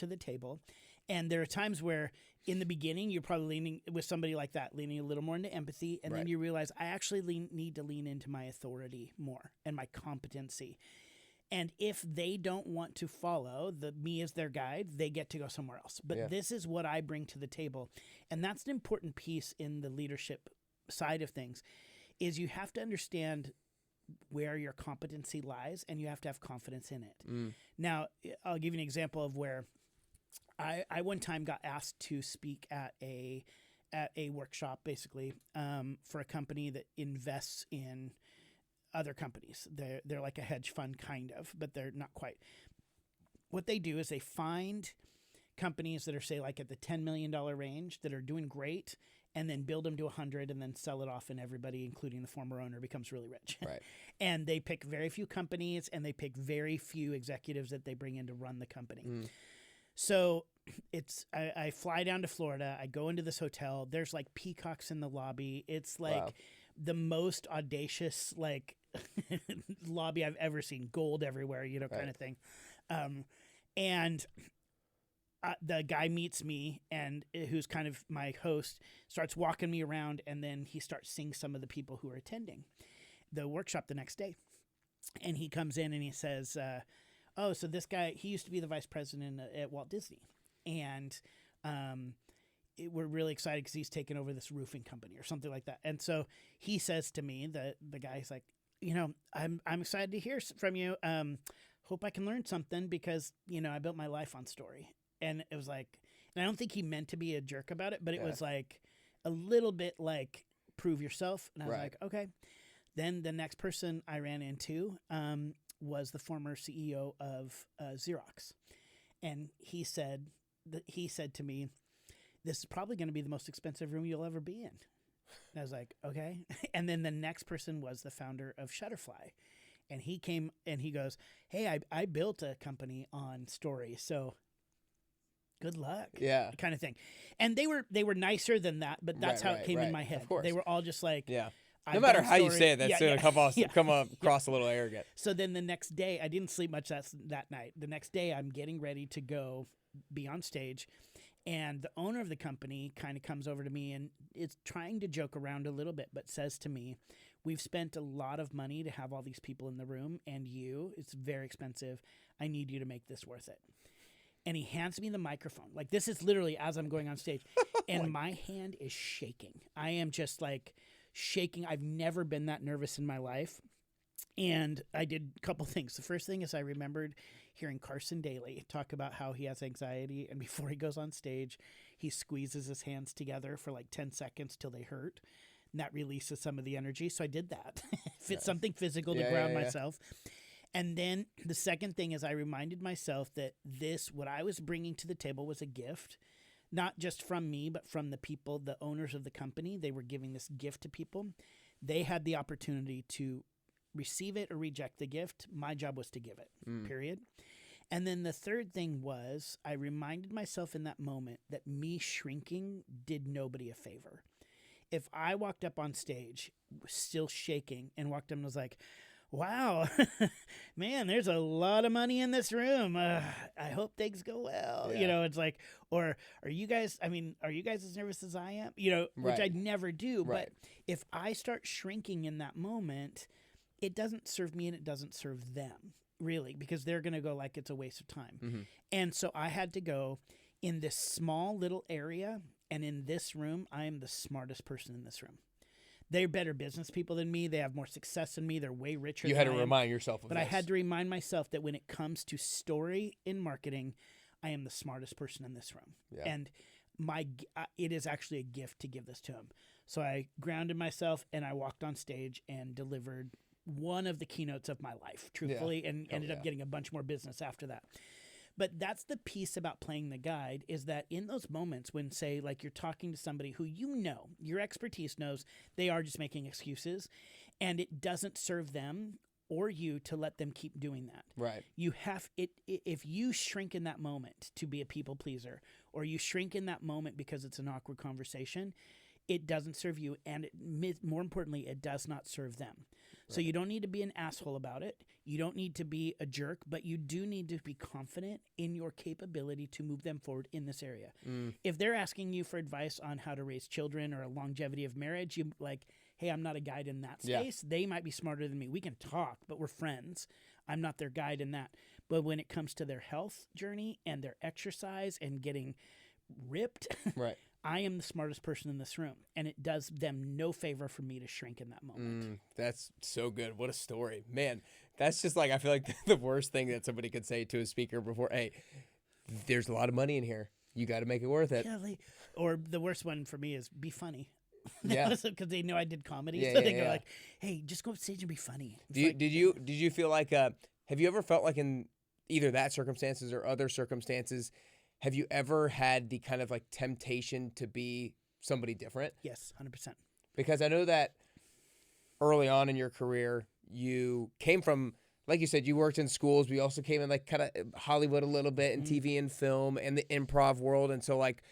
to the table. And there are times where in the beginning, you're probably leaning with somebody like that, leaning a little more into empathy. And then you realize I actually need to lean into my authority more and my competency. And if they don't want to follow me as their guide, they get to go somewhere else. But this is what I bring to the table. And that's an important piece in the leadership side of things, is you have to understand where your competency lies and you have to have confidence in it. Now, I'll give you an example of where I one time got asked to speak at a workshop, basically, for a company that invests in other companies. They're like a hedge fund kind of, but they're not quite. What they do is they find companies that are, say, like at the $10 million range that are doing great, and then build them to 100 and then sell it off, and everybody, including the former owner, becomes really rich. Right. And they pick very few companies and they pick very few executives that they bring in to run the company. So I fly down to Florida. I go into this hotel. There's like peacocks in the lobby. It's like the most audacious lobby I've ever seen. Gold everywhere, kind of thing. And the guy meets me, and who's kind of my host, starts walking me around, and then he starts seeing some of the people who are attending the workshop the next day. And he comes in and he says, oh, so this guy, he used to be the vice president at Walt Disney. And we're really excited because he's taken over this roofing company or something like that. And so he says to me, the guy's like, I'm excited to hear from you. Hope I can learn something because, I built my life on story. And it was like, and I don't think he meant to be a jerk about it, but it was like a little bit like, prove yourself. And I was like, okay. Then the next person I ran into was the former CEO of Xerox. And he said to me, this is probably going to be the most expensive room you'll ever be in. And I was like, okay. And then the next person was the founder of Shutterfly. And he came and he goes, hey, I built a company on story. So good luck. Yeah. Kind of thing. And they were nicer than that, but that's how it came in my head. Of course. They were all just like, no matter how you say it, that's going to come across a little arrogant. So then the next day, I didn't sleep much that night. The next day, I'm getting ready to go be on stage. And the owner of the company kind of comes over to me and is trying to joke around a little bit, but says to me, we've spent a lot of money to have all these people in the room, and it's very expensive. I need you to make this worth it. And he hands me the microphone. Like, this is literally as I'm going on stage. And my hand is shaking. I am just like shaking. I've never been that nervous in my life. And I did a couple things. The first thing is I remembered hearing Carson Daly talk about how he has anxiety, and before he goes on stage, he squeezes his hands together for like 10 seconds till they hurt, and that releases some of the energy. So I did that. If it's something physical to ground myself. And then the second thing is I reminded myself that what I was bringing to the table was a gift, not just from me, but from the people, the owners of the company. They were giving this gift to people. They had the opportunity to receive it or reject the gift. My job was to give it, period. And then the third thing was I reminded myself in that moment that me shrinking did nobody a favor. If I walked up on stage still shaking and walked up and was like, wow, man, there's a lot of money in this room. I hope things go well. It's like, or are you guys as nervous as I am? Which I'd never do. Right. But if I start shrinking in that moment, it doesn't serve me and it doesn't serve them, really, because they're going to go like it's a waste of time. Mm-hmm. And so I had to go in this small little area, and in this room, I am the smartest person in this room. They're better business people than me. They have more success than me. They're way richer than I am. You had to remind yourself of this. But I had to remind myself that when it comes to story in marketing, I am the smartest person in this room. Yeah. And it is actually a gift to give this to him. So I grounded myself, and I walked on stage and delivered one of the keynotes of my life, truthfully, and ended up getting a bunch more business after that. But that's the piece about playing the guide, is that in those moments when, say, like you're talking to somebody who your expertise knows they are just making excuses, and it doesn't serve them or you to let them keep doing that. Right. You have it. If you shrink in that moment to be a people pleaser, or you shrink in that moment because it's an awkward conversation, it doesn't serve you, and more importantly, it does not serve them. So you don't need to be an asshole about it. You don't need to be a jerk, but you do need to be confident in your capability to move them forward in this area. If they're asking you for advice on how to raise children or a longevity of marriage, you like, hey, I'm not a guide in that space. Yeah. They might be smarter than me. We can talk, but we're friends. I'm not their guide in that. But when it comes to their health journey and their exercise and getting ripped, right. I am the smartest person in this room, and it does them no favor for me to shrink in that moment. That's so good. What a story, man. That's just like, I feel like the worst thing that somebody could say to a speaker before, hey, there's a lot of money in here. You got to make it worth it. Yeah, or the worst one for me is be funny. Yeah, because they know I did comedy, so they go like, "Hey, just go up stage and be funny." Did you feel like have you ever felt like in either that circumstances or other circumstances, have you ever had the kind of like temptation to be somebody different? Yes, 100%. Because I know that early on in your career, you came from, like you said, you worked in schools, but you also came in like kind of Hollywood a little bit and TV and film and the improv world, and so like.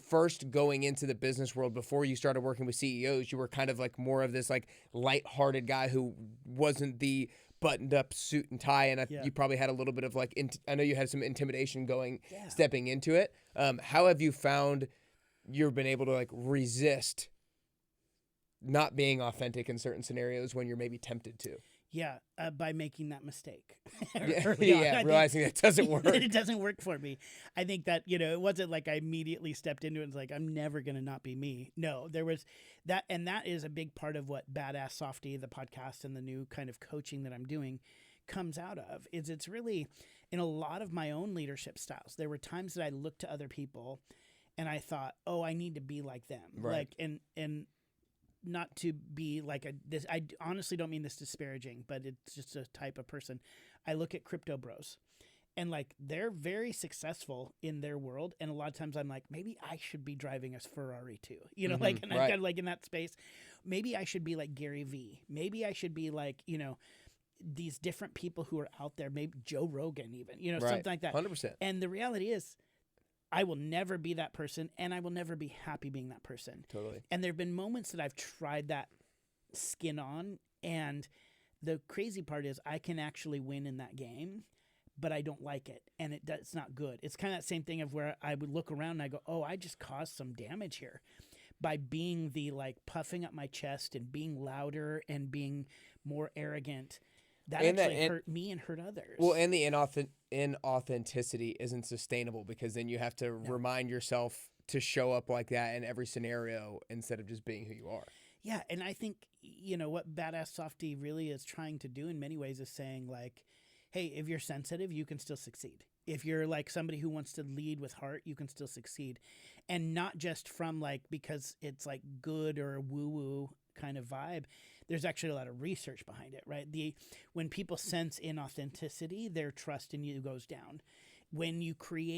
First going into the business world before you started working with CEOs, you were kind of like more of this like lighthearted guy who wasn't the buttoned up suit and tie, and you probably had a little bit of like I know you had some intimidation stepping into it. How have you found you've been able to like resist not being authentic in certain scenarios when you're maybe tempted to? Yeah, by making that mistake. Realizing that doesn't work. It doesn't work for me. I think that, it wasn't like I immediately stepped into it and was like, I'm never going to not be me. No, there was that. And that is a big part of what Badass Softy, the podcast and the new kind of coaching that I'm doing comes out of. It's really in a lot of my own leadership styles. There were times that I looked to other people and I thought, oh, I need to be like them. Right. Like, and not to be like this. I honestly don't mean this disparaging, but it's just a type of person. I look at crypto bros and like, they're very successful in their world. And a lot of times I'm like, maybe I should be driving a Ferrari too, like, and I'm kind of like in that space. Maybe I should be like Gary Vee. Maybe I should be like, these different people who are out there, maybe Joe Rogan even, something like that. 100%. And the reality is, I will never be that person, and I will never be happy being that person. Totally. And there have been moments that I've tried that skin on, and the crazy part is I can actually win in that game, but I don't like it, and it's not good. It's kind of that same thing of where I would look around and I go, oh, I just caused some damage here by being the like puffing up my chest and being louder and being more arrogant. That actually hurt me and hurt others. Well, and the inauthenticity isn't sustainable because then you have to remind yourself to show up like that in every scenario instead of just being who you are. Yeah, and I think, what Badass Softy really is trying to do in many ways is saying like, hey, if you're sensitive, you can still succeed. If you're like somebody who wants to lead with heart, you can still succeed. And not just from like, because it's like good or woo-woo kind of vibe. There's actually a lot of research behind it, right? When people sense inauthenticity, their trust in you goes down. When you create